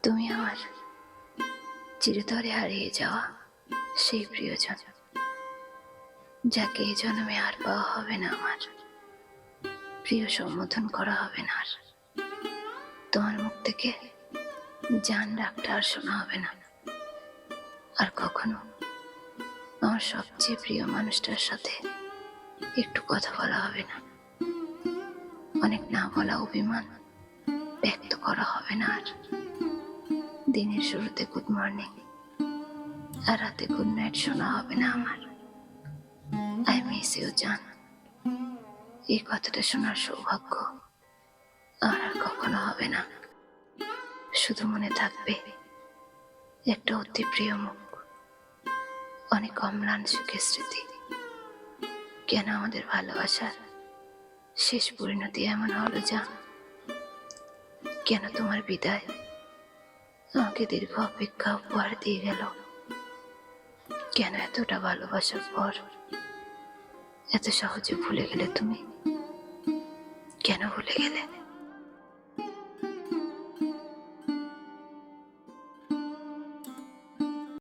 তুমি আমার চিরতরে হারিয়ে যাওয়া সেই প্রিয়জন, যাকে এই জন্মে আর পাওয়া হবে না আমার, প্রিয় সম্বোধন করা হবে না আর। তোমার মুখ থেকে জান ডাকটা আর শোনা হবে না, আর কখনো আমার সবচেয়ে প্রিয় মানুষটার সাথে একটু কথা বলা হবে না। অনেক না বলা অভিমান ব্যক্ত করা হবে না আর। দিনের শুরুতে গুড মর্নিং আর রাতে গুড নাইট শোনা হবে না আমার। আই মিস ইউ জান, এই কথাটা শোনার সৌভাগ্য আমার আর কখনো হবে না। শুধু মনে থাকবে একটা অতি প্রিয় মুখ, অনেক অম্লান সুখের স্মৃতি। কেন আমাদের ভালোবাসার শেষ পরিণতি এমন হলো জান? কেন তোমার বিদায় আমাকে দীর্ঘ অপেক্ষা উপহার দিয়ে গেল? কেন এতটা ভালোবাসার পর এত সহজে ভুলে গেলে তুমি? কেন ভুলে গেলে?